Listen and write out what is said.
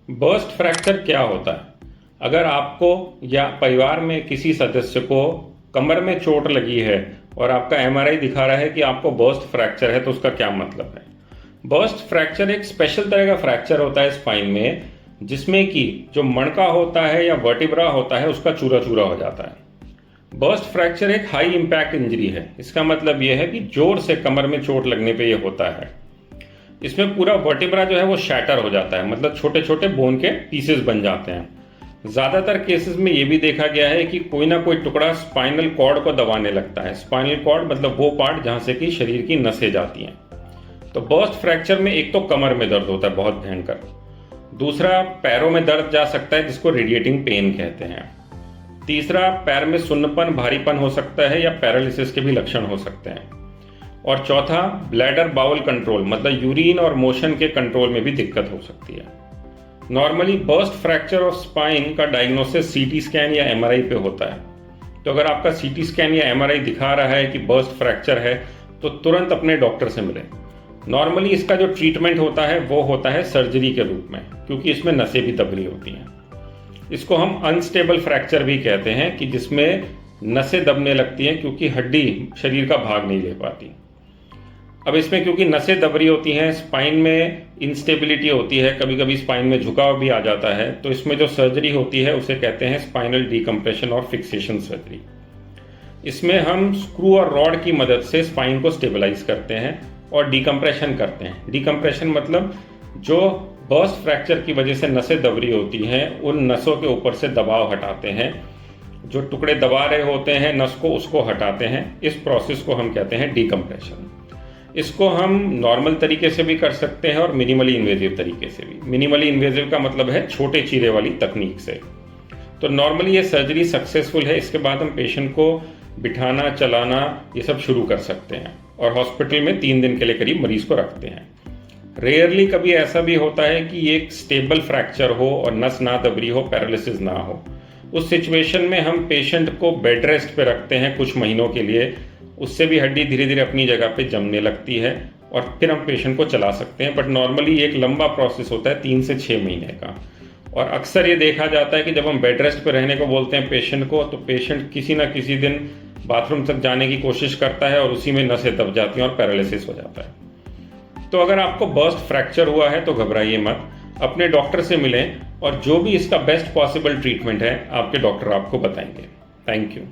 Burst fracture क्या होता है? अगर आपको या परिवार में किसी सदस्य को कमर में चोट लगी है और आपका एमआरआई दिखा रहा है कि आपको बर्स्ट फ्रैक्चर है, तो उसका क्या मतलब है? बर्स्ट फ्रैक्चर एक स्पेशल तरह का फ्रैक्चर होता है स्पाइन में, जिसमें कि जो मणका होता है या वर्टिब्रा होता है उसका चूरा चूरा हो जाता है। बर्स्ट फ्रैक्चर एक हाई इंपैक्ट इंजरी है। इसका मतलब यह है कि जोर से कमर में चोट लगने पे ये होता है। इसमें पूरा वर्टिब्रा जो है वो शैटर हो जाता है, मतलब छोटे छोटे बोन के पीसेस बन जाते हैं। ज़्यादातर केसेस में ये भी देखा गया है कि कोई ना कोई टुकड़ा स्पाइनल कॉर्ड को दबाने लगता है। स्पाइनल कॉर्ड मतलब वो पार्ट जहाँ से कि शरीर की नसें जाती हैं। तो बर्स्ट फ्रैक्चर में एक तो कमर में दर्द होता है बहुत भयंकर, दूसरा पैरों में दर्द जा सकता है जिसको रेडिएटिंग पेन कहते हैं, तीसरा पैर में सुन्नपन भारीपन हो सकता है या पैरालिसिस के भी लक्षण हो सकते हैं, और चौथा ब्लैडर बाउल कंट्रोल मतलब यूरिन और मोशन के कंट्रोल में भी दिक्कत हो सकती है। Normally burst fracture of spine का डायग्नोसिस सीटी स्कैन या एमआरआई पे होता है। तो अगर आपका सीटी स्कैन या एमआरआई दिखा रहा है कि बर्स्ट फ्रैक्चर है तो तुरंत अपने डॉक्टर से मिलें। नॉर्मली इसका जो ट्रीटमेंट होता है वो होता है सर्जरी के रूप में, क्योंकि इसमें नसें भी दब रही होती हैं। इसको हम अनस्टेबल फ्रैक्चर भी कहते हैं कि जिसमें नसें दबने लगती हैं क्योंकि हड्डी शरीर का भाग नहीं ले पाती। अब इसमें क्योंकि नसें दब रही होती हैं, स्पाइन में इंस्टेबिलिटी होती है, कभी कभी स्पाइन में झुकाव भी आ जाता है, तो इसमें जो सर्जरी होती है उसे कहते हैं स्पाइनल डीकम्प्रेशन और फिक्सेशन सर्जरी। इसमें हम स्क्रू और रॉड की मदद से स्पाइन को स्टेबलाइज करते हैं और डीकम्प्रेशन करते हैं। डीकम्प्रेशन मतलब जो बर्स्ट फ्रैक्चर की वजह से नसें दब रही होती हैं उन नसों के ऊपर से दबाव हटाते हैं, जो टुकड़े दबा रहे होते हैं नस को उसको हटाते हैं। इस प्रोसेस को हम कहते हैं डीकम्प्रेशन। इसको हम नॉर्मल तरीके से भी कर सकते हैं और मिनिमली इन्वेजिव तरीके से भी। मिनिमली इन्वेजिव का मतलब है छोटे चीरे वाली तकनीक से। तो नॉर्मली ये सर्जरी सक्सेसफुल है। इसके बाद हम पेशेंट को बिठाना चलाना ये सब शुरू कर सकते हैं और हॉस्पिटल में 3 दिन के लिए करीब मरीज को रखते हैं। रेयरली कभी ऐसा भी होता है कि एक स्टेबल फ्रैक्चर हो और नस ना दबरी हो, पैरालिसिस ना हो। उस सिचुएशन में हम पेशेंट को बेड रेस्ट पे रखते हैं कुछ महीनों के लिए। उससे भी हड्डी धीरे धीरे अपनी जगह पे जमने लगती है और फिर हम पेशेंट को चला सकते हैं। बट नॉर्मली एक लंबा प्रोसेस होता है 3 से 6 महीने का। और अक्सर ये देखा जाता है कि जब हम बेड रेस्ट पे रहने को बोलते हैं पेशेंट को, तो पेशेंट किसी ना किसी दिन बाथरूम तक जाने की कोशिश करता है और उसी में नसें दब जाती हैं और पैरालिसिस हो जाता है। तो अगर आपको बर्स्ट फ्रैक्चर हुआ है तो घबराइए मत, अपने डॉक्टर से मिलें और जो भी इसका बेस्ट पॉसिबल ट्रीटमेंट है आपके डॉक्टर आपको बताएंगे। Thank you.